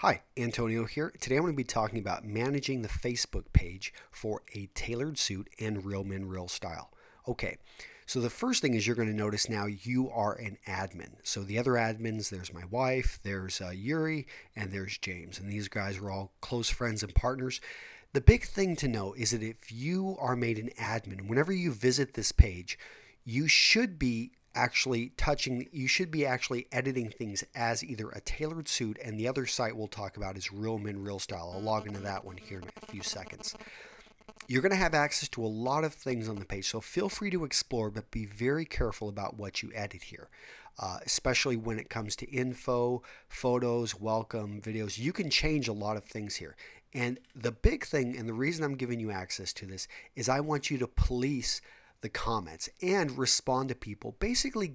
Hi, Antonio here. Today I'm going to be talking about managing the Facebook page for a tailored suit and Real Men Real Style. Okay, so the first thing is you're going to notice now you are an admin. So the other admins, there's my wife, there's Yuri, and there's James. And these guys are all close friends and partners. The big thing to know is that if you are made an admin, whenever you visit this page, you should be you should be actually editing things as either a tailored suit, and the other site we'll talk about is Real Men Real Style. I'll log into that one here in a few seconds. You're going to have access to a lot of things on the page, so feel free to explore, but be very careful about what you edit here, especially when it comes to info, photos, welcome, videos. You can change a lot of things here. And the big thing, and the reason I'm giving you access to this, is I want you to police the comments and respond to people. Basically,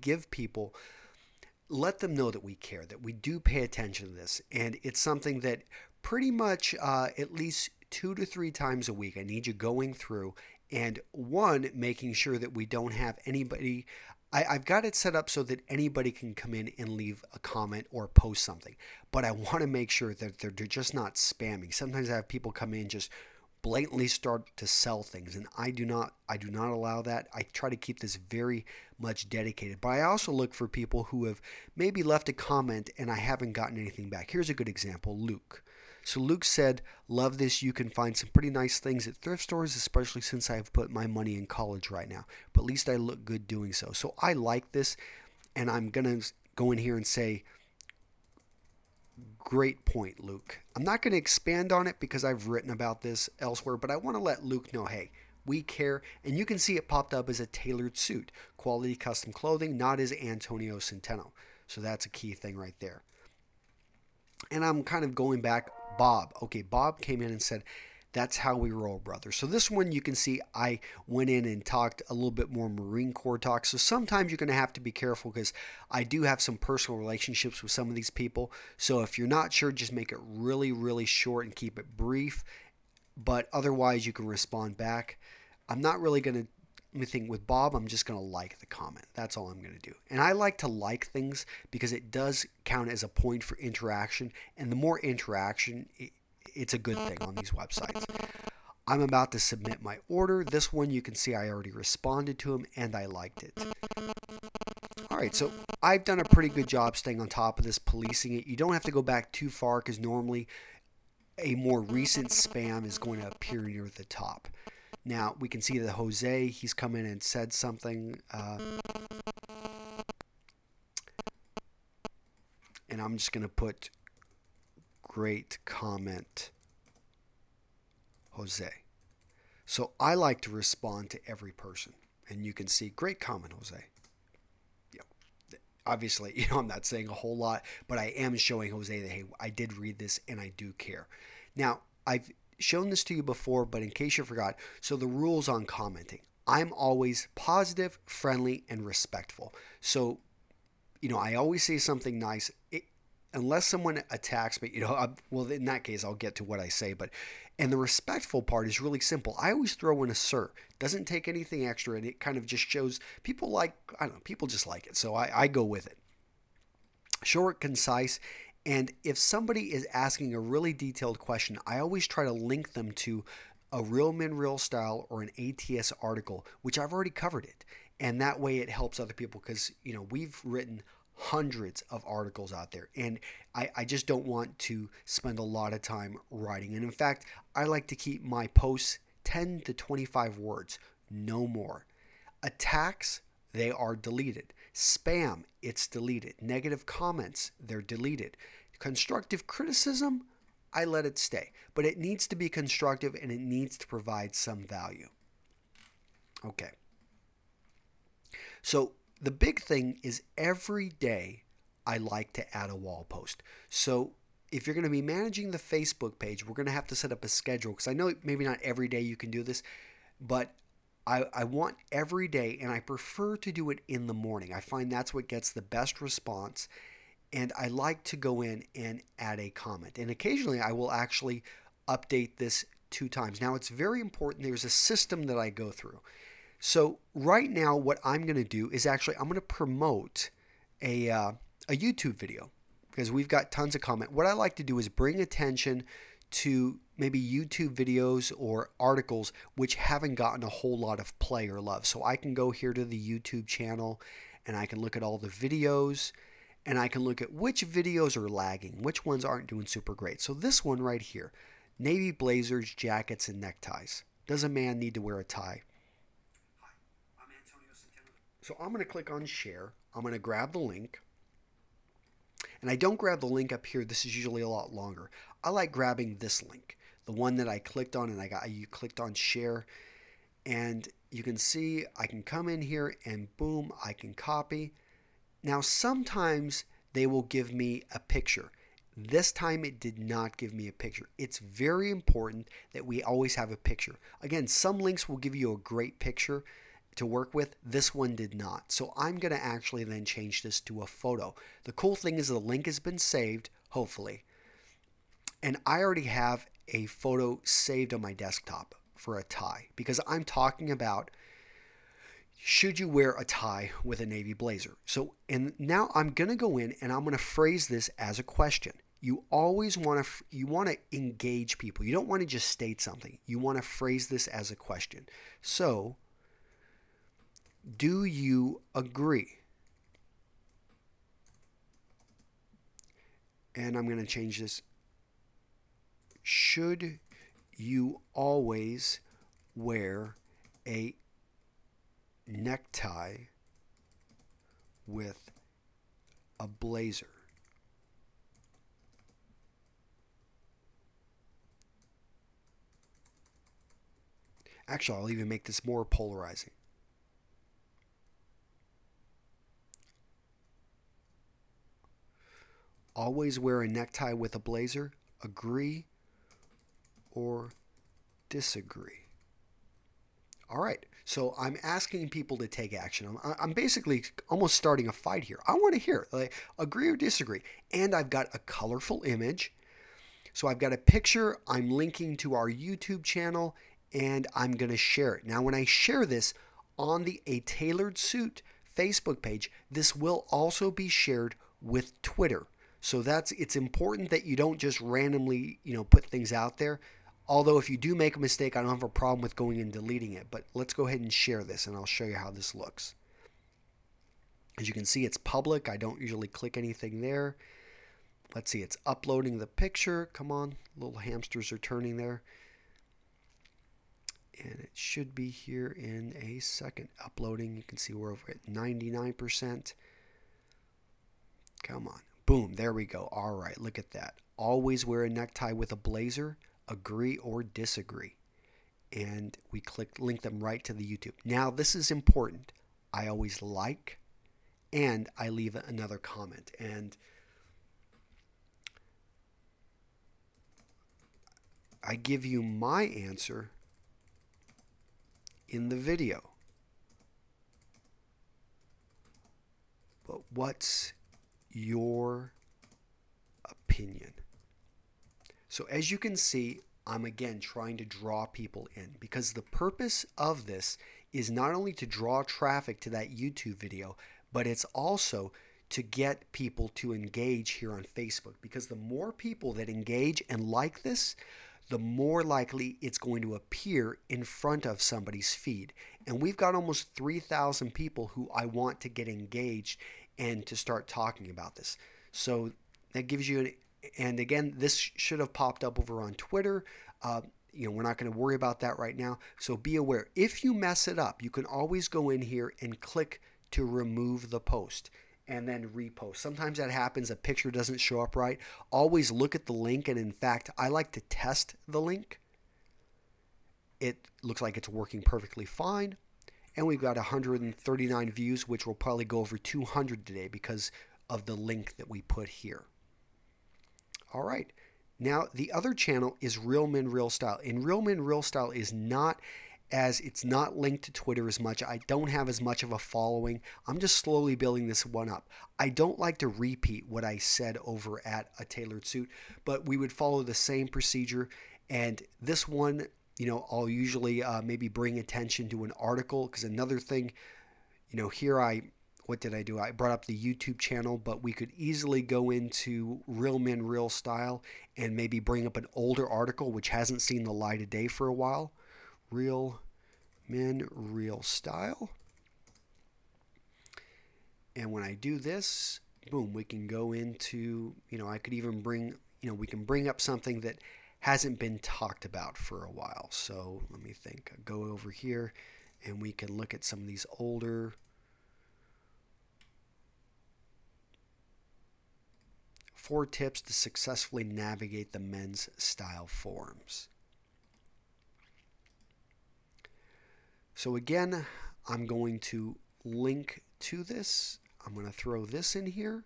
let them know that we care, that we do pay attention to this. And it's something that pretty much at least 2 to 3 times a week, I need you going through and one, making sure that we don't have anybody. I've got it set up so that anybody can come in and leave a comment or post something, but I want to make sure that they're just not spamming. Sometimes I have people come in just blatantly start to sell things, and I do not allow that. I try to keep this very much dedicated, but I also look for people who have maybe left a comment and I haven't gotten anything back. Here's a good example. Luke. So Luke said, love this. You can find some pretty nice things at thrift stores, especially since I've put my money in college right now, but at least I look good doing so. So I like this, and I'm going to go in here and say, great point, Luke. I'm not going to expand on it because I've written about this elsewhere, but I want to let Luke know, hey, we care. And you can see it popped up as a tailored suit, quality custom clothing, not as Antonio Centeno. So that's a key thing right there. And I'm kind of going back. Bob. Okay, Bob came in and said, that's how we roll, brother. So this one you can see I went in and talked a little bit more Marine Corps talk. So sometimes you're going to have to be careful because I do have some personal relationships with some of these people. So if you're not sure, just make it really, really short and keep it brief. But otherwise, you can respond back. I'm not really going to anything with Bob. I'm just going to like the comment. That's all I'm going to do. And I like to like things because it does count as a point for interaction. And the more interaction, it's a good thing on these websites. I'm about to submit my order. This one you can see I already responded to him and I liked it. All right, so I've done a pretty good job staying on top of this, policing it. You don't have to go back too far because normally a more recent spam is going to appear near the top. Now we can see that Jose, he's come in and said something, and I'm just going to put great comment, Jose. So I like to respond to every person, and you can see great comment, Jose. Obviously, I'm not saying a whole lot, but I am showing Jose that, hey, I did read this and I do care. Now, I've shown this to you before, but in case you forgot, so the rules on commenting. I'm always positive, friendly, and respectful. So, I always say something nice. Unless someone attacks me, well, in that case, I'll get to what I say. And the respectful part is really simple. I always throw in a sir. Doesn't take anything extra, and it kind of just shows people I don't know, people just like it. So I go with it. Short, concise, and if somebody is asking a really detailed question, I always try to link them to a Real Men Real Style or an ATS article, which I've already covered it. And that way it helps other people because, we've written hundreds of articles out there, and I just don't want to spend a lot of time writing. And in fact, I like to keep my posts 10 to 25 words, no more. Attacks, they are deleted. Spam, it's deleted. Negative comments, they're deleted. Constructive criticism, I let it stay. But it needs to be constructive and it needs to provide some value. Okay. So the big thing is every day I like to add a wall post. So if you're going to be managing the Facebook page, we're going to have to set up a schedule because I know maybe not every day you can do this, but I want every day, and I prefer to do it in the morning. I find that's what gets the best response, and I like to go in and add a comment. And occasionally I will actually update this 2 times. Now it's very important. There's a system that I go through. So right now what I'm going to do is I'm going to promote a YouTube video. because we've got tons of comment. What I like to do is bring attention to maybe YouTube videos or articles which haven't gotten a whole lot of play or love. So I can go here to the YouTube channel and I can look at all the videos and I can look at which videos are lagging, which ones aren't doing super great. So this one right here, navy blazers, jackets, and neckties. Does a man need to wear a tie? Hi, I'm Antonio Centeno. So I'm going to click on share. I'm going to grab the link. And I don't grab the link up here. This is usually a lot longer. I like grabbing this link, the one that I clicked on, and you clicked on share. And you can see I can come in here and boom, I can copy. Now sometimes they will give me a picture. This time it did not give me a picture. It's very important that we always have a picture. Again, some links will give you a great picture to work with. This one did not. So I'm going to actually then change this to a photo. The cool thing is the link has been saved, hopefully. And I already have a photo saved on my desktop for a tie because I'm talking about should you wear a tie with a navy blazer. So, and now I'm going to go in and I'm going to phrase this as a question. You always want to engage people. You don't want to just state something. You want to phrase this as a question. So, do you agree? And I'm going to change this. Should you always wear a necktie with a blazer? Actually, I'll even make this more polarizing. Always wear a necktie with a blazer? Agree or disagree? All right, so I'm asking people to take action. I'm basically almost starting a fight here. I want to hear, like, agree or disagree. And I've got a colorful image. So I've got a picture. I'm linking to our YouTube channel, and I'm going to share it. Now, when I share this on the A Tailored Suit Facebook page, this will also be shared with Twitter. So it's important that you don't just randomly, put things out there. Although if you do make a mistake, I don't have a problem with going and deleting it. But let's go ahead and share this, and I'll show you how this looks. As you can see, it's public. I don't usually click anything there. Let's see, it's uploading the picture. Come on, little hamsters are turning there. And it should be here in a second. Uploading, you can see we're over at 99%. Come on. Boom, there we go. All right, look at that. Always wear a necktie with a blazer. Agree or disagree. And we link them right to the YouTube. Now, this is important. I always like and I leave another comment. And I give you my answer in the video. But what's your opinion? So as you can see, I'm again trying to draw people in because the purpose of this is not only to draw traffic to that YouTube video, but it's also to get people to engage here on Facebook, because the more people that engage and like this, the more likely it's going to appear in front of somebody's feed. And we've got almost 3,000 people who I want to get engaged and to start talking about this. So that gives you and again, this should have popped up over on Twitter. We're not going to worry about that right now. So be aware. If you mess it up, you can always go in here and click to remove the post and then repost. Sometimes that happens. A picture doesn't show up right. Always look at the link. And in fact, I like to test the link. It looks like it's working perfectly fine. And we've got 139 views, which will probably go over 200 today because of the link that we put here. All right. Now, the other channel is Real Men Real Style. And Real Men Real Style is it's not linked to Twitter as much. I don't have as much of a following. I'm just slowly building this one up. I don't like to repeat what I said over at A Tailored Suit, but we would follow the same procedure. And this one, I'll usually maybe bring attention to an article, because another thing, here I what did I do? I brought up the YouTube channel, but we could easily go into Real Men Real Style and maybe bring up an older article which hasn't seen the light of day for a while. Real Men Real Style. And when I do this, boom, we can go into, I could even bring, we can bring up something that hasn't been talked about for a while. So let me think. Go over here and we can look at some of these older 4 tips to successfully navigate the men's style forums. So again, I'm going to link to this. I'm going to throw this in here.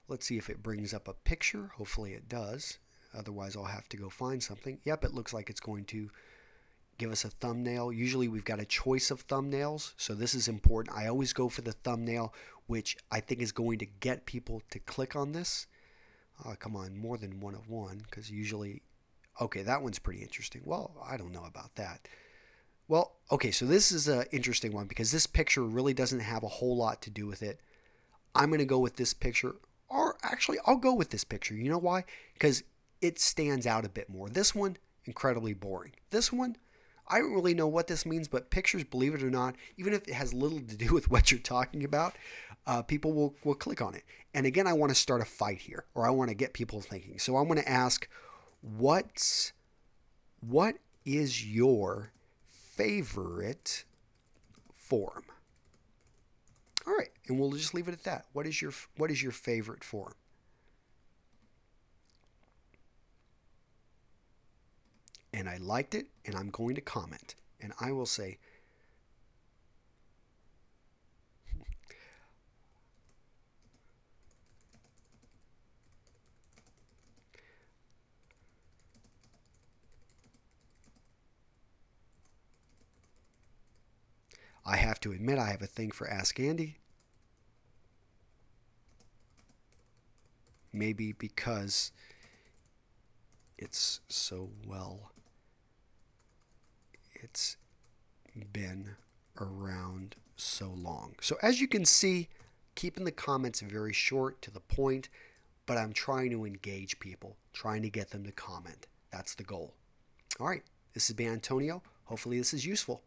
Let's see if it brings up a picture. Hopefully it does. Otherwise, I'll have to go find something. Yep, it looks like it's going to give us a thumbnail. Usually we've got a choice of thumbnails, so this is important. I always go for the thumbnail, which I think is going to get people to click on this. Come on, more than one of one, because usually, okay, that one's pretty interesting. Well, I don't know about that. Well, okay, so this is an interesting one because this picture really doesn't have a whole lot to do with it. I'm going to go with this picture, or actually, I'll go with this picture. You know why? Because it stands out a bit more. This one, incredibly boring. This one, I don't really know what this means, but pictures, believe it or not, even if it has little to do with what you're talking about, people will click on it. And again, I want to start a fight here, or I want to get people thinking. So I'm going to ask, what is your favorite forum? All right, and we'll just leave it at that. What is your favorite forum? And I liked it, and I'm going to comment. And I will say, I have to admit I have a thing for Ask Andy. Maybe because it's so well, it's been around so long. So as you can see, keeping the comments very short to the point, but I'm trying to engage people, trying to get them to comment. That's the goal. All right, this has been Antonio. Hopefully this is useful.